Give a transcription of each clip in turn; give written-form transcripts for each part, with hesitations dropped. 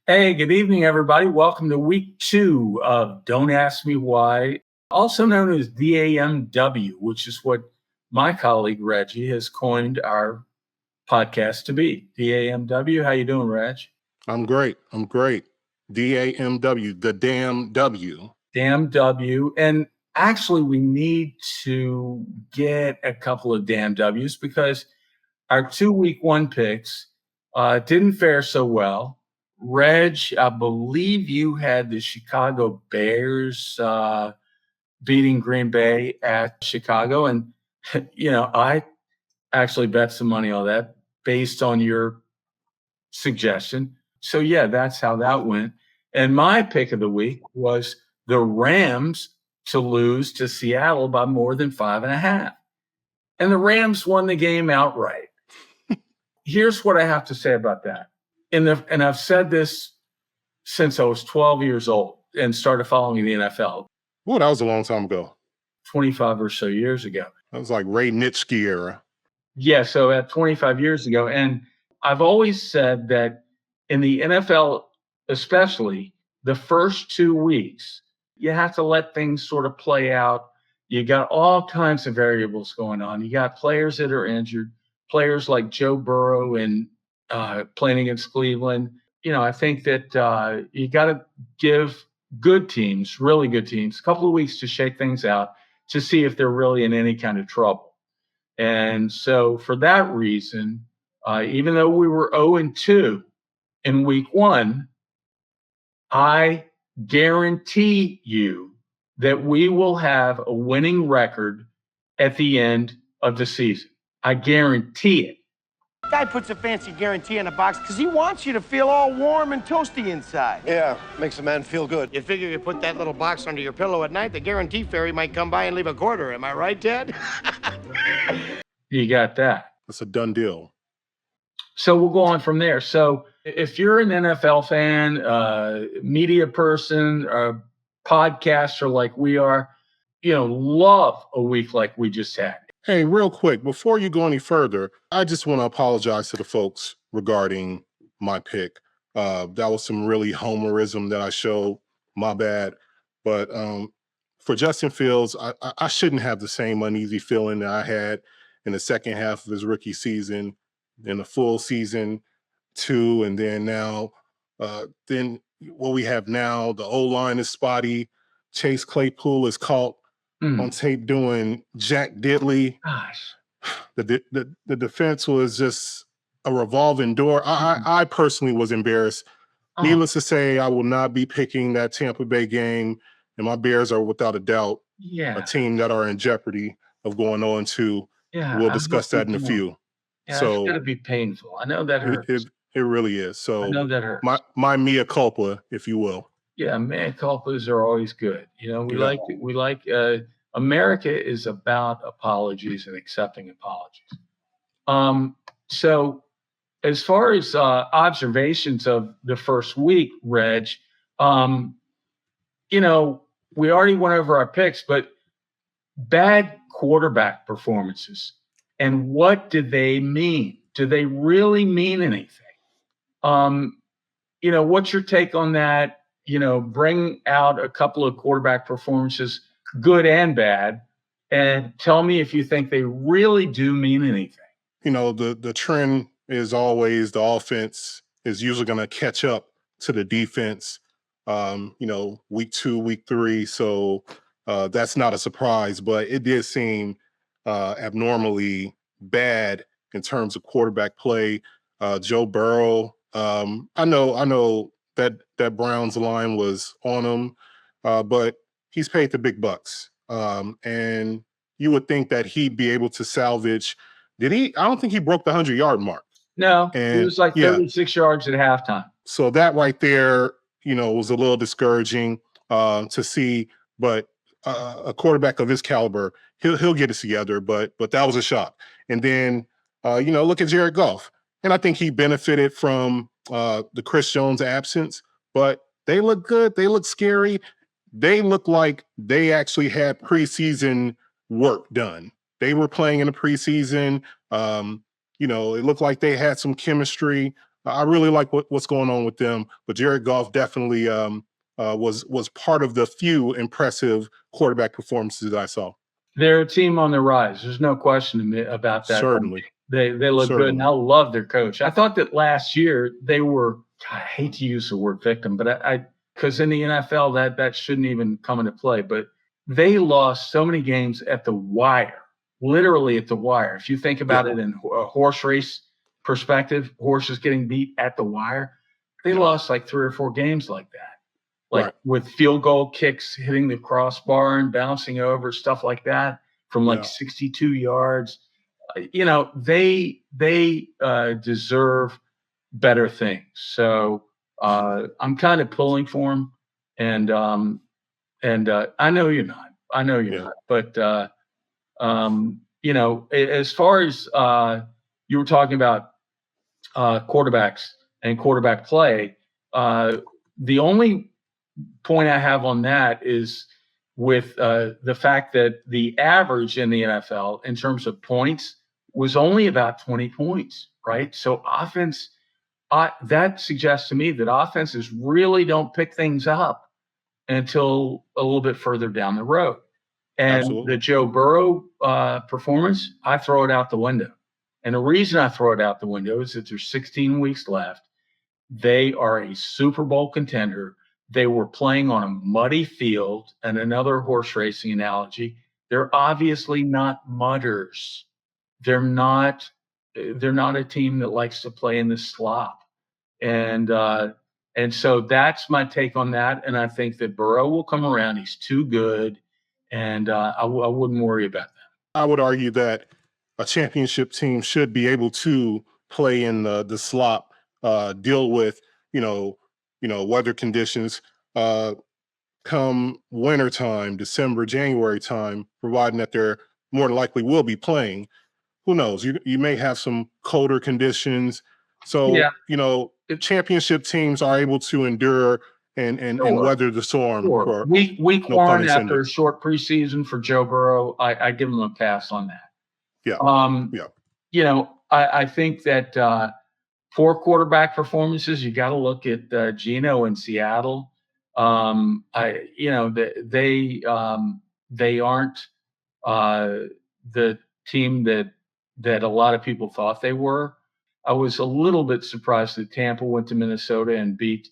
Hey, good evening, everybody. Welcome to week 2 of Don't Ask Me Why, also known as DAMW, which is what my colleague Reggie has coined our podcast to be. DAMW, how you doing, Reg? I'm great. DAMW, the damn W. DAMW. And actually, we need to get a couple of DAMWs because our 2 week 1 picks didn't fare so well. Reg, I believe you had the Chicago Bears beating Green Bay at Chicago. And, I actually bet some money on that based on your suggestion. So, yeah, that's how that went. And my pick of the week was the Rams to lose to Seattle by more than 5.5. And the Rams won the game outright. Here's what I have to say about that. And I've said this since I was 12 years old and started following the NFL. Well, that was a long time ago. 25 or so years ago. That was like Ray Nitschke era. Yeah, so at 25 years ago. And I've always said that in the NFL, especially the first 2 weeks, you have to let things sort of play out. You got all kinds of variables going on. You got players that are injured, players like Joe Burrow and playing against Cleveland. I think that you got to give good teams, really good teams, a couple of weeks to shake things out to see if they're really in any kind of trouble. And so for that reason, even though we were 0-2 in week 1, I guarantee you that we will have a winning record at the end of the season. I guarantee it. Guy puts a fancy guarantee in a box because he wants you to feel all warm and toasty inside. Yeah, makes a man feel good. You figure you put that little box under your pillow at night, the guarantee fairy might come by and leave a quarter. Am I right, Ted? You got that. That's a done deal. So we'll go on from there. So if you're an NFL fan, media person, a podcaster like we are, love a week like we just had. Hey, real quick, before you go any further, I just want to apologize to the folks regarding my pick. That was some really homerism that I showed. My bad. But for Justin Fields, I shouldn't have the same uneasy feeling that I had in the second half of his rookie season, in the full season 2, and then now, then what we have now, the O-line is spotty. Chase Claypool is caught on tape doing Jack Diddley. Gosh. The defense was just a revolving door. I personally was embarrassed. Needless to say, I will not be picking that Tampa Bay game, and my Bears are without a doubt a team that are in jeopardy of going 0-2. Yeah, we'll discuss that in a few. Yeah, so it's got to be painful. I know that hurts. It really is. So I know that hurts. My mea culpa, if you will. Yeah, mea culpas are always good. We like America is about apologies and accepting apologies. So as far as observations of the first week, Reg, we already went over our picks, but bad quarterback performances. And what do they mean? Do they really mean anything? What's your take on that? Bring out a couple of quarterback performances, good and bad, and tell me if you think they really do mean anything. The trend is always the offense is usually going to catch up to the defense, week 2, week 3. So that's not a surprise, but it did seem abnormally bad in terms of quarterback play. Joe Burrow, I know that Browns line was on him, but he's paid the big bucks. And you would think that he'd be able to salvage. Did he? I don't think he broke the 100-yard mark. No, it was like 36 yards at halftime. So that right there, was a little discouraging to see. But a quarterback of his caliber, he'll get it together. But that was a shock. And then, look at Jared Goff. And I think he benefited from the Chris Jones absence. But they look good. They look scary. They look like they actually had preseason work done. They were playing in the preseason. It looked like they had some chemistry. I really like what's going on with them. But Jared Goff definitely was part of the few impressive quarterback performances that I saw. They're a team on the rise. There's no question about that. Certainly. They look good, and I love their coach. I thought that last year they were, I hate to use the word victim, but I because in the NFL that shouldn't even come into play. But they lost so many games at the wire, literally at the wire. If you think about it in a horse race perspective, horses getting beat at the wire, they lost like 3 or 4 games like that. Like with field goal kicks hitting the crossbar and bouncing over, stuff like that from like 62 yards. They deserve better things. So I'm kind of pulling for them, and I know you're not. I know you're not. But as far as you were talking about quarterbacks and quarterback play, the only point I have on that is with the fact that the average in the NFL in terms of points was only about 20 points, right? So offense, that suggests to me that offenses really don't pick things up until a little bit further down the road. And the Joe Burrow performance, I throw it out the window. And the reason I throw it out the window is that there's 16 weeks left. They are a Super Bowl contender. They were playing on a muddy field, and another horse racing analogy. They're obviously not mudders. They're not a team that likes to play in the slop. And so that's my take on that. And I think that Burrow will come around. He's too good. And I wouldn't worry about that. I would argue that a championship team should be able to play in the slop, deal with, weather conditions, come wintertime, December, January time, providing that they're more than likely will be playing. Who knows? You may have some colder conditions. So, championship teams are able to endure and weather the storm. Sure. Week one after a short preseason for Joe Burrow, I give him a pass on that. I think that for quarterback performances, you got to look at Geno in Seattle. They aren't the team that a lot of people thought they were. I was a little bit surprised that Tampa went to Minnesota and beat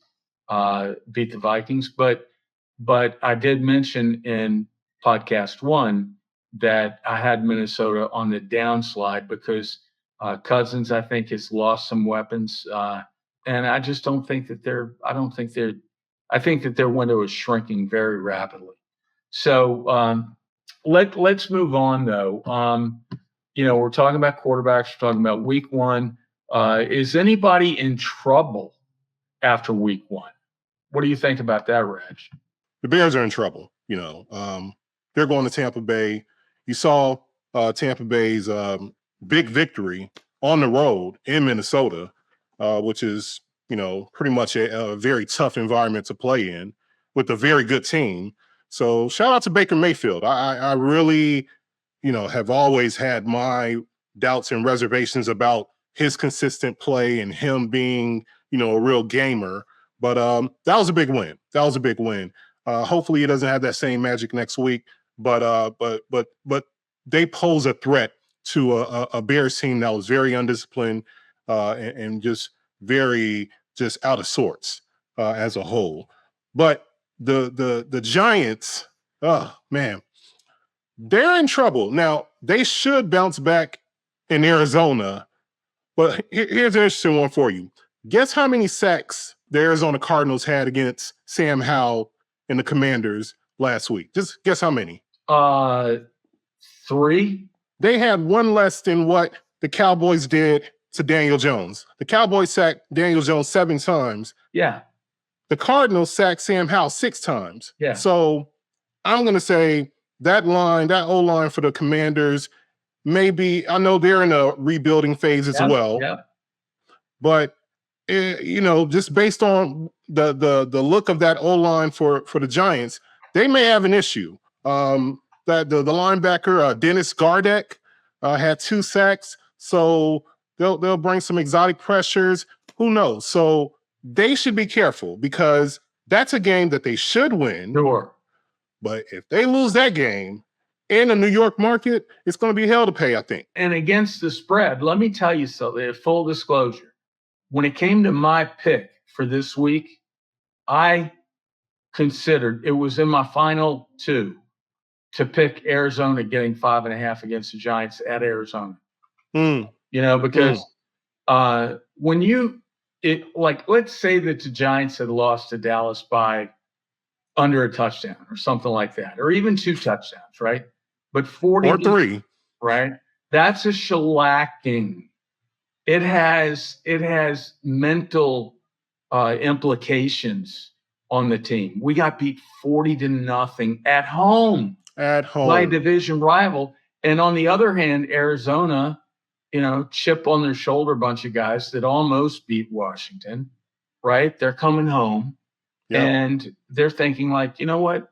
the Vikings, but I did mention in podcast 1 that I had Minnesota on the downslide because Cousins, I think, has lost some weapons, and I just don't think that I think that their window is shrinking very rapidly. So let's move on, though. We're talking about quarterbacks. We're talking about week 1. Is anybody in trouble after week 1? What do you think about that, Reg? The Bears are in trouble. They're going to Tampa Bay. You saw Tampa Bay's big victory on the road in Minnesota, which is, pretty much a very tough environment to play in with a very good team. So shout out to Baker Mayfield. I really, have always had my doubts and reservations about his consistent play and him being, a real gamer. But that was a big win. Hopefully he doesn't have that same magic next week. But they pose a threat to a Bears team that was very undisciplined and just very out of sorts as a whole. But the Giants, oh man, they're in trouble. Now they should bounce back in Arizona. But here's an interesting one for you. Guess how many sacks the Arizona Cardinals had against Sam Howell and the Commanders last week? Just guess how many? 3. They had one less than what the Cowboys did to Daniel Jones. The Cowboys sacked Daniel Jones 7 times. Yeah. The Cardinals sacked Sam Howell 6 times. Yeah. So I'm going to say that O-line for the Commanders, maybe, I know they're in a rebuilding phase as well. Yeah. But, just based on the look of that O-line for the Giants, they may have an issue. That the linebacker, Dennis Gardeck, had 2 sacks. So they'll bring some exotic pressures. Who knows? So they should be careful because that's a game that they should win. Sure. But if they lose that game in the New York market, it's going to be hell to pay, I think. And against the spread, let me tell you something, full disclosure. When it came to my pick for this week, I considered, it was in my final two, to pick Arizona getting 5.5 against the Giants at Arizona. Because when let's say that the Giants had lost to Dallas by under a touchdown or something like that, or even 2 touchdowns, right? But 40 or 3, right? That's a shellacking. It has mental implications on the team. We got beat 40-0 at home by a division rival. And on the other hand, Arizona, chip on their shoulder, bunch of guys that almost beat Washington, right? They're coming home and they're thinking like, you know what?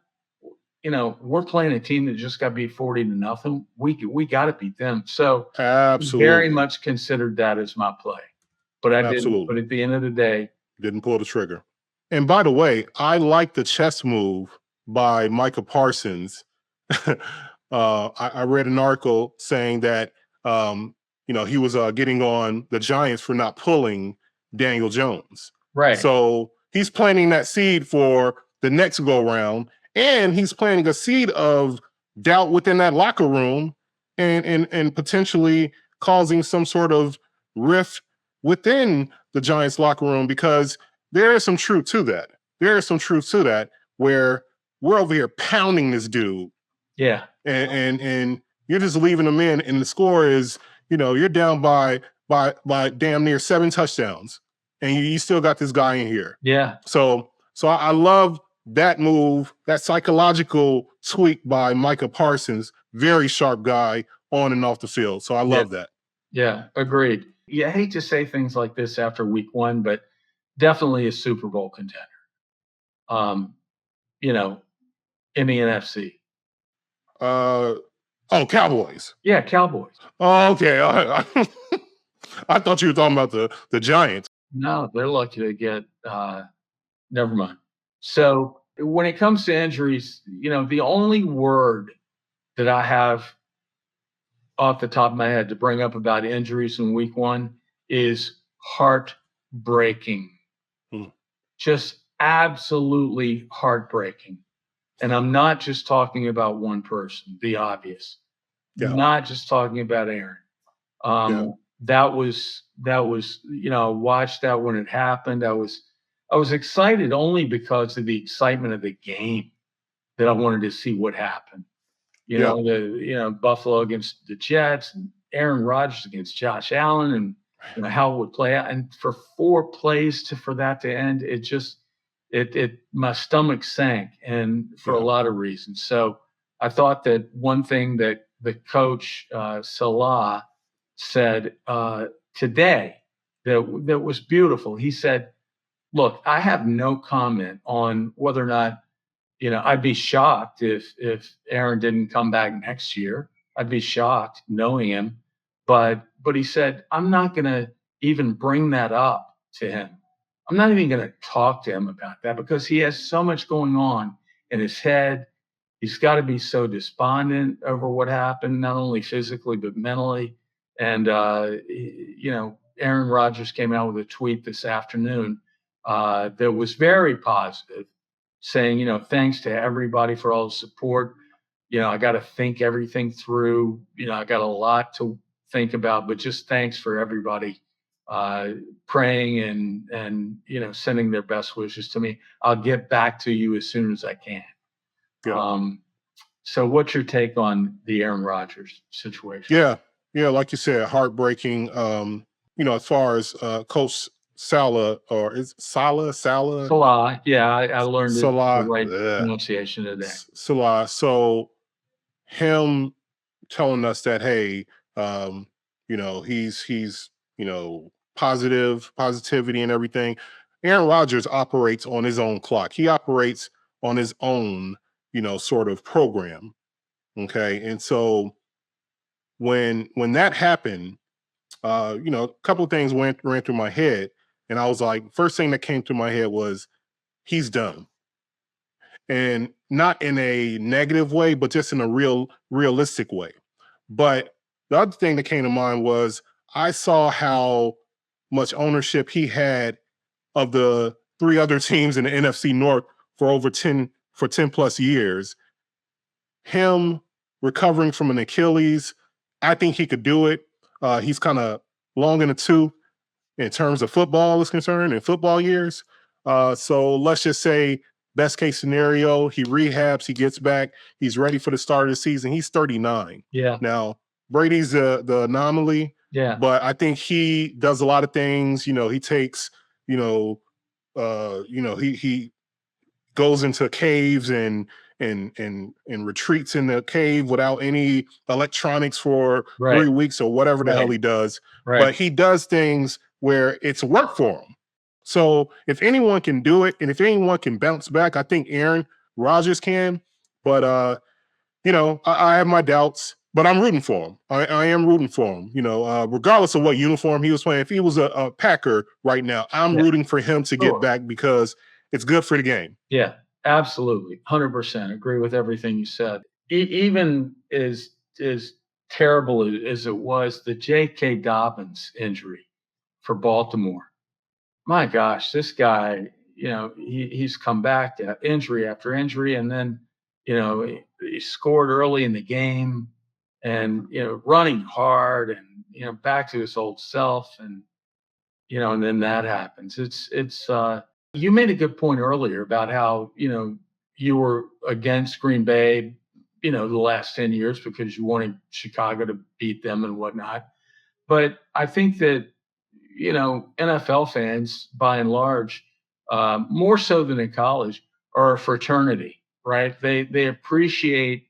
We're playing a team that just got beat 40-0. We got to beat them. So absolutely, very much considered that as my play, but I didn't. But at the end of the day, didn't pull the trigger. And by the way, I like the chess move by Micah Parsons. I read an article saying that he was getting on the Giants for not pulling Daniel Jones. Right. So he's planting that seed for the next go round. And he's planting a seed of doubt within that locker room and potentially causing some sort of rift within the Giants locker room, because there is some truth to that. There is some truth to that where we're over here pounding this dude. Yeah. And you're just leaving him in, and the score is, you're down by damn near 7 touchdowns, and you still got this guy in here. Yeah. So I love that move, that psychological tweak by Micah Parsons. Very sharp guy on and off the field. So I love that. Yeah, agreed. I hate to say things like this after week 1, but definitely a Super Bowl contender. In the NFC. Cowboys. Yeah, Cowboys. Oh, okay. I thought you were talking about the Giants. No, they're lucky to get never mind. So when it comes to injuries, the only word that I have off the top of my head to bring up about injuries in week 1 is heartbreaking. Just absolutely heartbreaking. And I'm not just talking about one person, the obvious. Not just talking about Aaron. That was, watched that when it happened. I was excited only because of the excitement of the game, that I wanted to see what happened. Buffalo against the Jets and Aaron Rodgers against Josh Allen, and how it would play out. And for 4 plays for that to end, it just my stomach sank, and for a lot of reasons. So I thought that one thing that the coach Salah said today that was beautiful. He said, "Look, I have no comment on whether or not, I'd be shocked if Aaron didn't come back next year. I'd be shocked knowing him, but he said, I'm not going to even bring that up to him. I'm not even going to talk to him about that, because he has so much going on in his head. He's got to be so despondent over what happened, not only physically but mentally." And Aaron Rodgers came out with a tweet this afternoon that was very positive, saying, thanks to everybody for all the support. I got to think everything through. I got a lot to think about, but just thanks for everybody praying and sending their best wishes to me. I'll get back to you as soon as I can. So what's your take on the Aaron Rodgers situation? Yeah, like you said, heartbreaking. As far as Coach Salah, or is Salah? Yeah, I learned Salah, the right pronunciation today. Salah. So him telling us that, hey, he's positivity and everything. Aaron Rodgers operates on his own clock. He operates on his own, sort of program. Okay, and so when that happened, a couple of things ran through my head. And I was like, first thing that came to my head was, he's done. And not in a negative way, but just in a realistic way. But the other thing that came to mind was, I saw how much ownership he had of the three other teams in the NFC North for over 10 plus years. Him recovering from an Achilles, I think he could do it. He's kind of long in the tooth in terms of football is concerned in football years. So let's just say best case scenario, he rehabs, he gets back, he's ready for the start of the season. He's 39. Yeah. Now, Brady's the anomaly, Yeah. but I think he does a lot of things. He takes, he goes into caves and retreats in the cave without any electronics for Right. 3 weeks or whatever the hell he does. Right. But he does things where it's work for him. So if anyone can do it, and if anyone can bounce back, I think Aaron Rodgers can. But I have my doubts, but I'm rooting for him. I am rooting for him. Regardless of what uniform he was playing, if he was a Packer right now, I'm rooting for him to get back because it's good for the game. Yeah, absolutely. 100% agree with everything you said. Even as terrible as it was, the J.K. Dobbins injury for Baltimore. My gosh, this guy, he's come back to injury after injury, and then, he scored early in the game, and running hard, and back to his old self, and and then that happens. It's you made a good point earlier about how you were against Green Bay, the last 10 years because you wanted Chicago to beat them and whatnot. But I think that NFL fans, by and large, more so than in college, are a fraternity, right? They appreciate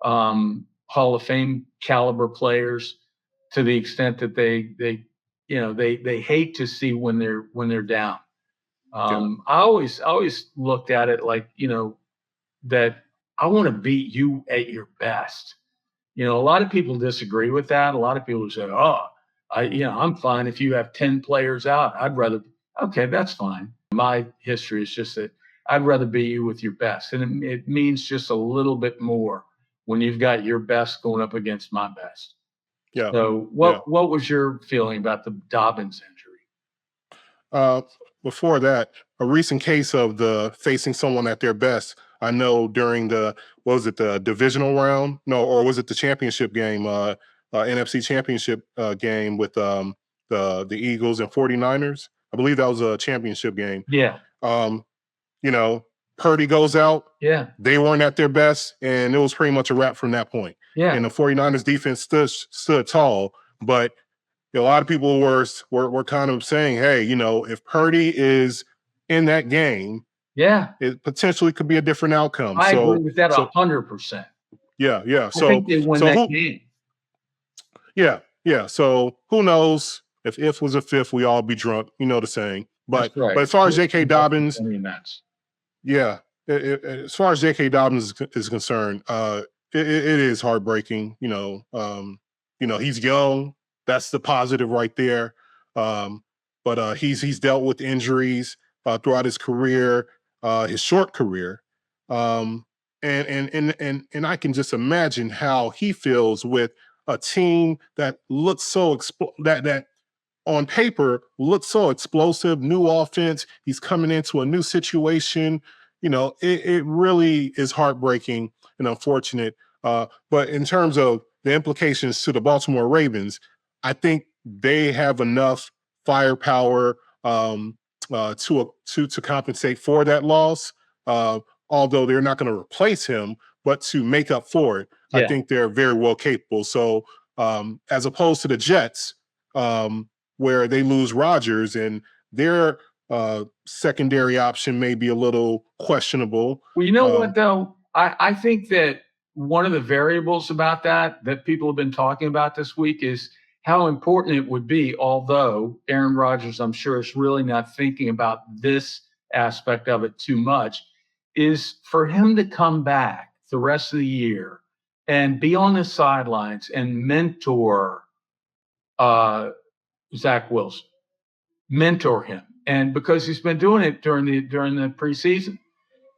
Hall of Fame caliber players to the extent that they hate to see when they're down. I always looked at it like that I want to beat you at your best. A lot of people disagree with that. A lot of people say, "Oh, I'm fine if you have 10 players out. I'd rather." Okay, that's fine. My history is just that I'd rather beat you with your best, and it means just a little bit more when you've got your best going up against my best. Yeah. So, what was your feeling about the Dobbins injury? Before that, a recent case of the facing someone at their best. I know during the divisional round? No, or was it the championship game? NFC championship game with the Eagles and 49ers. I believe that was a championship game. Yeah. Purdy goes out. Yeah. They weren't at their best, and it was pretty much a wrap from that point. Yeah. And the 49ers defense stood tall, but a lot of people were kind of saying, hey, if Purdy is in that game, it potentially could be a different outcome. I agree with that 100%. Yeah. I think they win that game. Yeah. So who knows? If was a fifth, we all be drunk. You know the saying. But as far as J.K. Dobbins, as far as J.K. Dobbins is concerned, it is heartbreaking. He's young. That's the positive right there. But he's dealt with injuries throughout his career, his short career, and I can just imagine how he feels with a team that looks so that on paper looks so explosive, new offense. He's coming into a new situation. It really is heartbreaking and unfortunate. But in terms of the implications to the Baltimore Ravens, I think they have enough firepower to compensate for that loss. Although they're not going to replace him, but to make up for it, I think they're very well capable. So as opposed to the Jets, where they lose Rodgers and their secondary option may be a little questionable. Well, you know what, though? I think that one of the variables about that people have been talking about this week is how important it would be, although Aaron Rodgers, I'm sure, is really not thinking about this aspect of it too much, is for him to come back the rest of the year and be on the sidelines and mentor Zach Wilson. Mentor him. and because he's been doing it during the preseason.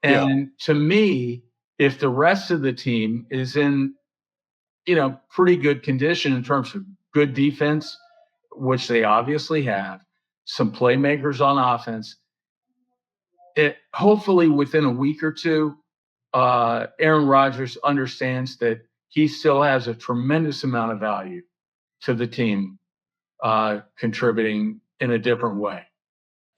And to me, if the rest of the team is in, pretty good condition in terms of good defense, which they obviously have, some playmakers on offense, hopefully within a week or two, Aaron Rodgers understands that he still has a tremendous amount of value to the team, contributing in a different way.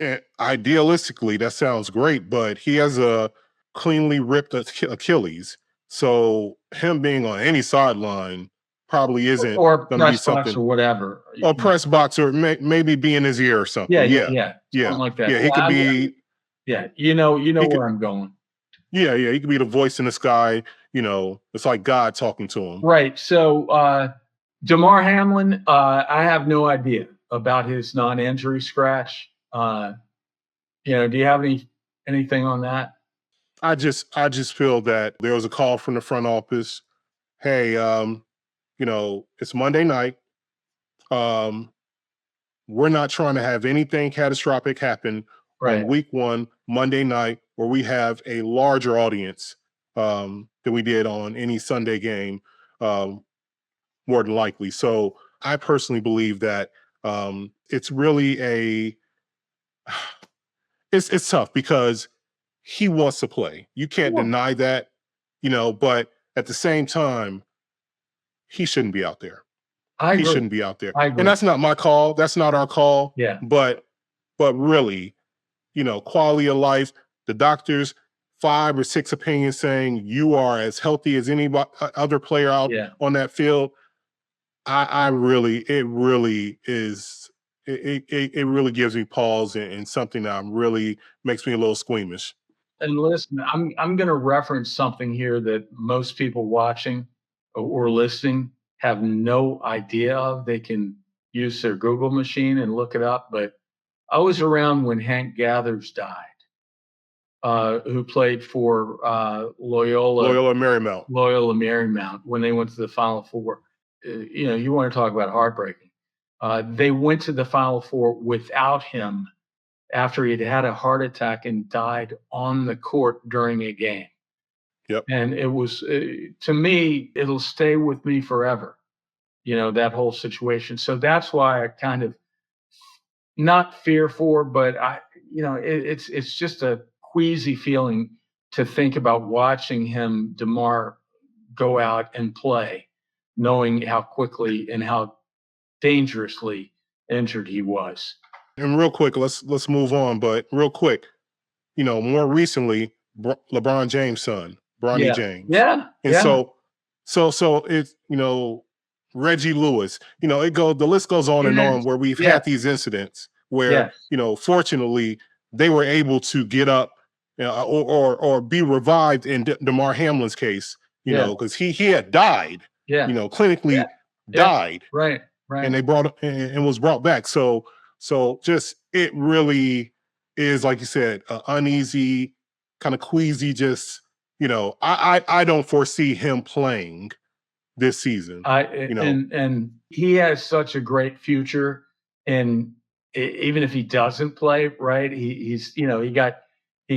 And idealistically, that sounds great, but he has a cleanly ripped Achilles. So him being on any sideline probably isn't Or going to be press box something. or whatever. Or press box, or maybe be in his ear or something. Yeah. Something like that. Yeah, he could be. Yeah, you know where I'm going. Yeah, he could be the voice in the sky. It's like God talking to him. Right. So Damar Hamlin, I have no idea about his non-injury scratch. Do you have anything on that? I just feel that there was a call from the front office. Hey, it's Monday night. We're not trying to have anything catastrophic happen on week 1, Monday night, where we have a larger audience than we did on any Sunday game, more than likely. So I personally believe that it's really it's tough because he wants to play. You can't deny that, but at the same time, he shouldn't be out there. He shouldn't be out there. And that's not my call. That's not our call. Yeah. But really, quality of life, the doctors, 5 or 6 opinions saying you are as healthy as any other player out on that field. It really gives me pause and something that really makes me a little squeamish. And listen, I'm going to reference something here that most people watching or listening have no idea of. They can use their Google machine and look it up. But I was around when Hank Gathers died, who played for Loyola Marymount. Loyola Marymount when they went to the Final Four. You want to talk about heartbreaking. They went to the Final Four without him after he'd had a heart attack and died on the court during a game. Yep. And it was, to me, it'll stay with me forever, that whole situation. So that's why I kind of not fear for, but it's just a queasy feeling to think about watching him, DeMar, go out and play, knowing how quickly and how dangerously injured he was. And real quick, let's move on. But real quick, more recently, LeBron James' son, Bronny James. Yeah. And so it's, Reggie Lewis, the list goes on and on, where we've had these incidents where, fortunately they were able to get up or be revived in DeMar Hamlin's case, because he had died, clinically died. Right. And they brought and was brought back. So just, it really is, like you said, uneasy, kind of queasy. Just, I don't foresee him playing this season. And he has such a great future. And even if he doesn't play, right, he's he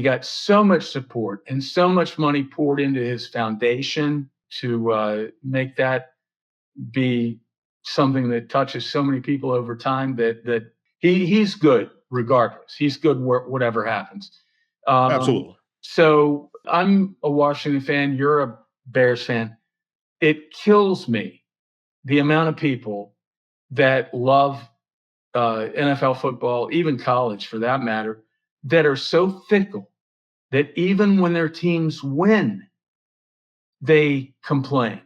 got so much support and so much money poured into his foundation to make that be something that touches so many people over time that he's good regardless. He's good whatever happens. Absolutely. So I'm a Washington fan. You're a Bears fan. It kills me the amount of people that love NFL football, even college for that matter, that are so fickle that even when their teams win, they complain.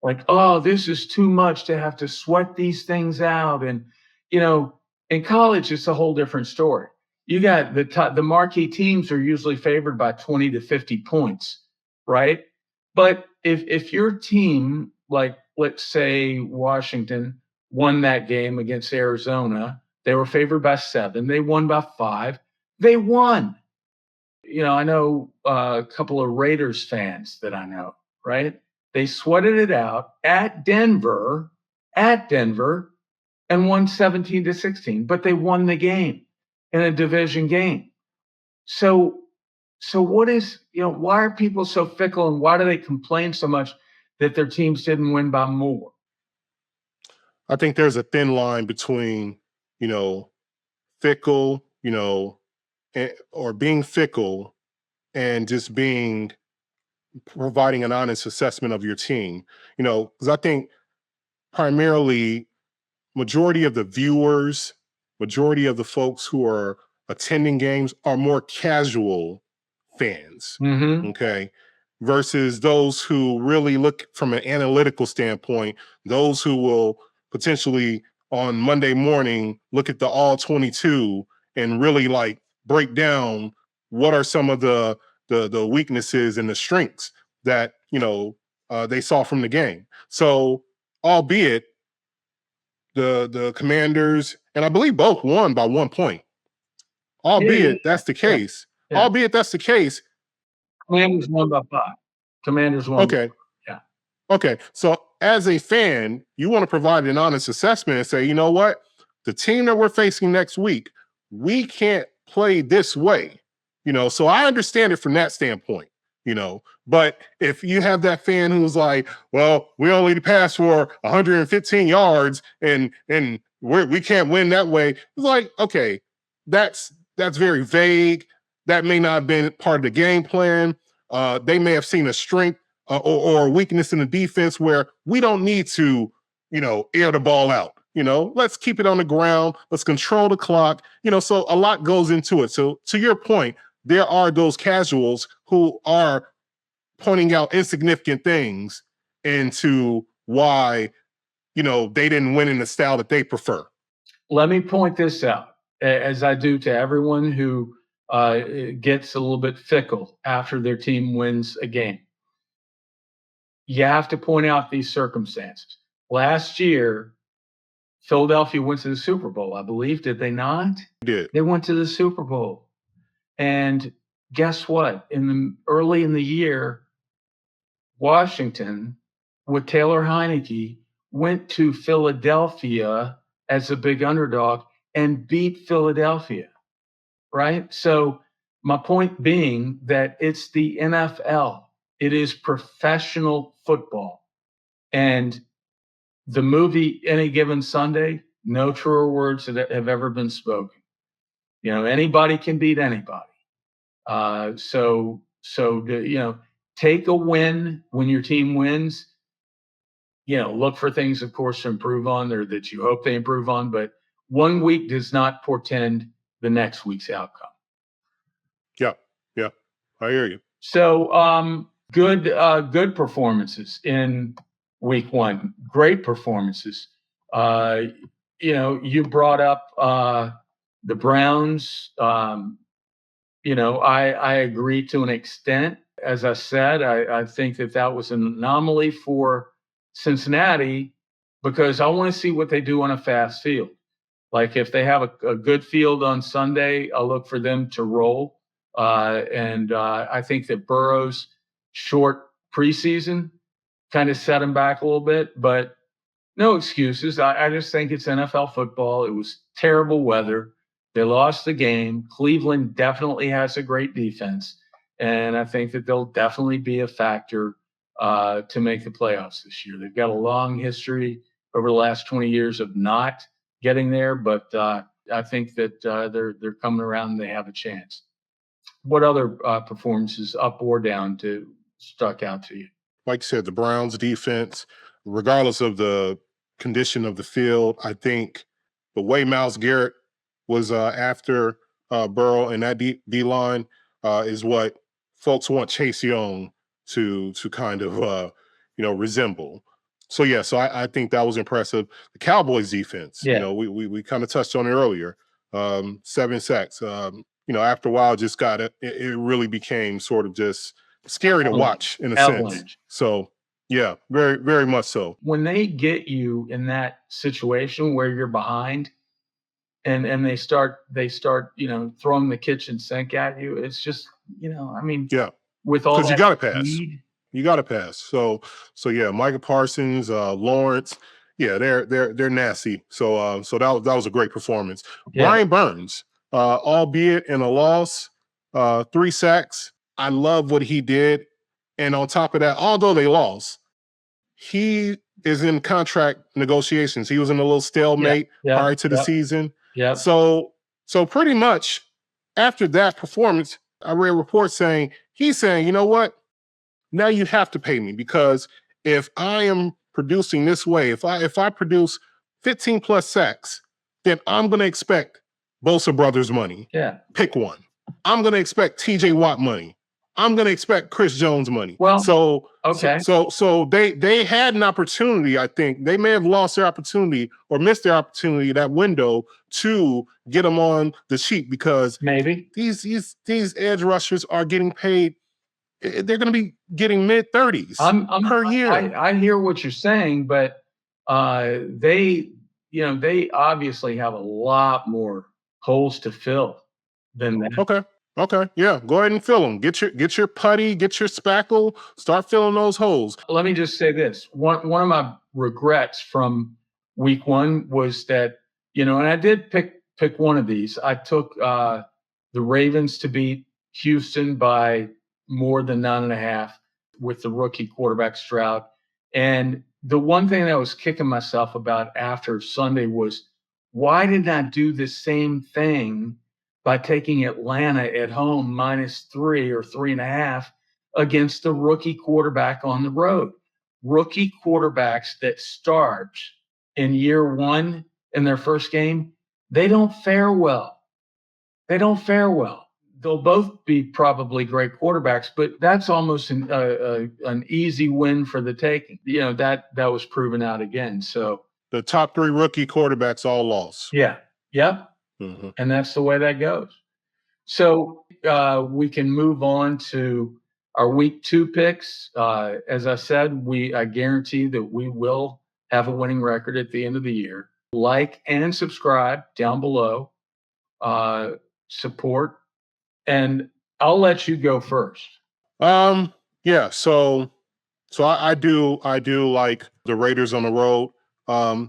Like, oh, this is too much to have to sweat these things out. And, in college, it's a whole different story. You got the marquee teams are usually favored by 20 to 50 points, right? But if your team, like, let's say Washington won that game against Arizona, they were favored by 7, they won by 5, they won. I know a couple of Raiders fans that I know, right? They sweated it out at Denver, and won 17-16, but they won the game. in a division game. So what is, why are people so fickle, and why do they complain so much that their teams didn't win by more? I think there's a thin line between, fickle, or being fickle and just providing an honest assessment of your team. Because I think primarily majority of the viewers, majority of the folks who are attending games are more casual fans. Mm-hmm. Okay. Versus those who really look from an analytical standpoint, those who will potentially on Monday morning look at the all 22 and really like break down what are some of the weaknesses and the strengths that they saw from the game. So, albeit the Commanders, and I believe both won by 1 point. Albeit that's the case. Yeah. Albeit that's the case. Commanders won by 5. Commanders won. Okay. Yeah. Okay. So as a fan, you want to provide an honest assessment and say, you know what? The team that we're facing next week, we can't play this way. So I understand it from that standpoint, but if you have that fan who's like, well, we only pass for 115 yards and we can't win that way. It's like, okay, that's very vague. That may not have been part of the game plan. They may have seen a strength or a weakness in the defense where we don't need to, air the ball out. Let's keep it on the ground. Let's control the clock. So a lot goes into it. So to your point, there are those casuals who are pointing out insignificant things into why, they didn't win in the style that they prefer. Let me point this out, as I do to everyone who gets a little bit fickle after their team wins a game. You have to point out these circumstances. Last year, Philadelphia went to the Super Bowl, I believe. Did they not? They did. They went to the Super Bowl. And guess what? Early in the year, Washington, with Taylor Heineke, went to Philadelphia as a big underdog and beat Philadelphia, right? So my point being that it's the NFL. It is professional football. And the movie Any Given Sunday, no truer words that have ever been spoken. Anybody can beat anybody. So take a win when your team wins. Look for things, of course, to improve on, or that you hope they improve on. But 1 week does not portend the next week's outcome. Yeah, I hear you. So good performances in week 1. Great performances. You brought up the Browns. I agree to an extent. As I said, I think that was an anomaly for Cincinnati because I want to see what they do on a fast field. Like if they have a good field on Sunday, I'll look for them to roll. And I think that Burrow's short preseason kind of set him back a little bit, but no excuses. I just think it's NFL football. It was terrible weather. They lost the game. Cleveland definitely has a great defense, and I think that they'll definitely be a factor to make the playoffs this year. They've got a long history over the last 20 years of not getting there, but I think that they're coming around and they have a chance. What other performances, up or down, stuck out to you? Like you said, the Browns defense, regardless of the condition of the field, I think the way Myles Garrett was after Burrow and that D-line is what folks want Chase Young to kind of, resemble. So, yeah, so I think that was impressive. The Cowboys defense, we kind of touched on it earlier. 7 sacks. After a while, just it really became sort of just scary to watch in a sense. So, yeah, very, very much so. When they get you in that situation where you're behind and they start, throwing the kitchen sink at you, it's just, with all that, you got to pass. You got to pass. So yeah, Micah Parsons, Lawrence, yeah, they're nasty. So that was a great performance. Yeah. Brian Burns, albeit in a loss, 3 sacks. I love what he did. And on top of that, although they lost, he is in contract negotiations. He was in a little stalemate prior to the season. Yeah. So pretty much after that performance, I read reports saying, he's saying, you know what? Now you have to pay me, because if I am producing this way, if I produce 15 plus sacks, then I'm going to expect Bosa Brothers money. Yeah. Pick one. I'm going to expect TJ Watt money. I'm going to expect Chris Jones money. Well, so okay. So they had an opportunity. I think they may have lost their opportunity or missed their opportunity, that window, to get them on the sheet, because maybe these edge rushers are getting paid. They're going to be getting mid-30s per year. I hear what you're saying, but they obviously have a lot more holes to fill than that. Okay. Yeah. Go ahead and fill them. Get your putty, get your spackle, start filling those holes. Let me just say this. One of my regrets from week 1 was that, and I did pick one of these. I took the Ravens to beat Houston by more than 9.5 with the rookie quarterback Stroud. And the one thing that I was kicking myself about after Sunday was, why did I do the same thing by taking Atlanta at home -3 or 3.5 against the rookie quarterback on the road? Rookie quarterbacks that start in year 1 in their first game, they don't fare well. They'll both be probably great quarterbacks, but that's almost an easy win for the taking. That was proven out again. So the top 3 rookie quarterbacks all lost. Yeah. Yep. Mm-hmm. And that's the way that goes. So we can move on to our week 2 picks. As I said, I guarantee that we will have a winning record at the end of the year. Like and subscribe down below. Support. And I'll let you go first. Yeah. So I do like the Raiders on the road.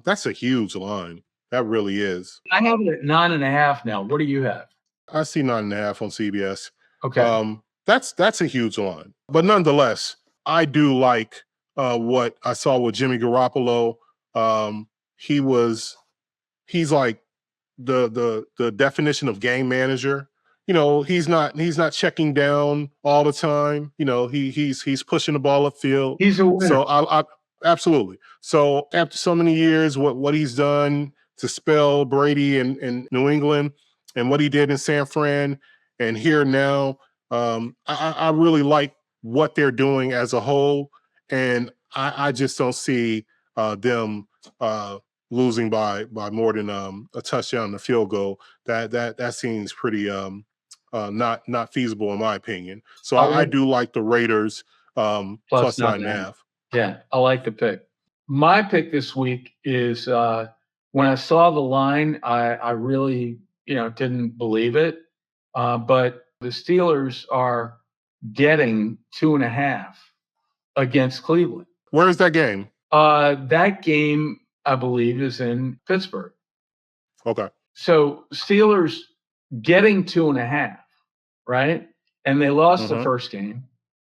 That's a huge line. That really is. I have it at 9.5 now. What do you have? I see 9.5 on CBS. Okay. That's a huge line. But nonetheless, I do like what I saw with Jimmy Garoppolo. He's like the definition of game manager. He's not checking down all the time. He's pushing the ball upfield. He's a winner. So I absolutely. So after so many years, what he's done to spell Brady in New England, and what he did in San Fran, and here now, I really like what they're doing as a whole, and I just don't see them losing by more than a touchdown and a field goal. That seems pretty not feasible in my opinion. So I do like the Raiders plus 9.5. Yeah, I like the pick. My pick this week is when I saw the line, I really didn't believe it, but the Steelers are getting 2.5 against Cleveland. Where is that game? That game, I believe, is in Pittsburgh. Okay. So Steelers getting 2.5, right? And they lost the first game.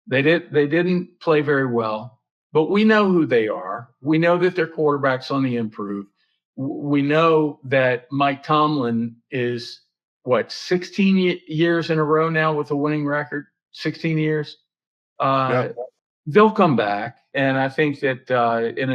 They didn't play very well, but we know who they are. We know that their quarterback's on the improve. We know that Mike Tomlin is 16 years in a row now with a winning record. 16 years. They'll come back, and I think that in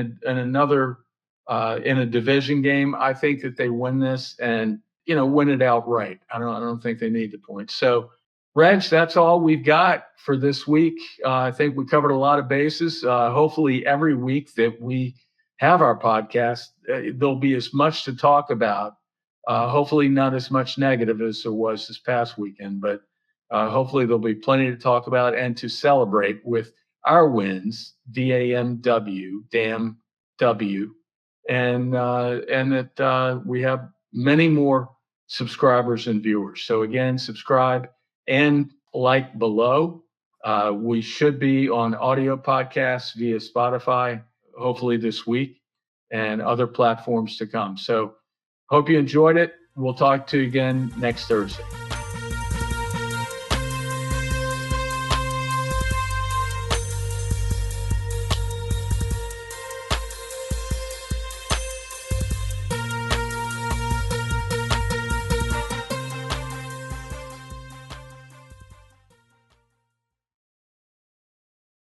a division game, I think that they win this and win it outright. I don't think they need the points. So, Reg, that's all we've got for this week. I think we covered a lot of bases. Hopefully, every week that we have our podcast, there'll be as much to talk about. Hopefully, not as much negative as there was this past weekend, but hopefully there'll be plenty to talk about and to celebrate with our wins. DAMW, and that we have many more subscribers and viewers. So again, subscribe and like below. We should be on audio podcasts via Spotify, hopefully this week, and other platforms to come. So hope you enjoyed it. We'll talk to you again next Thursday.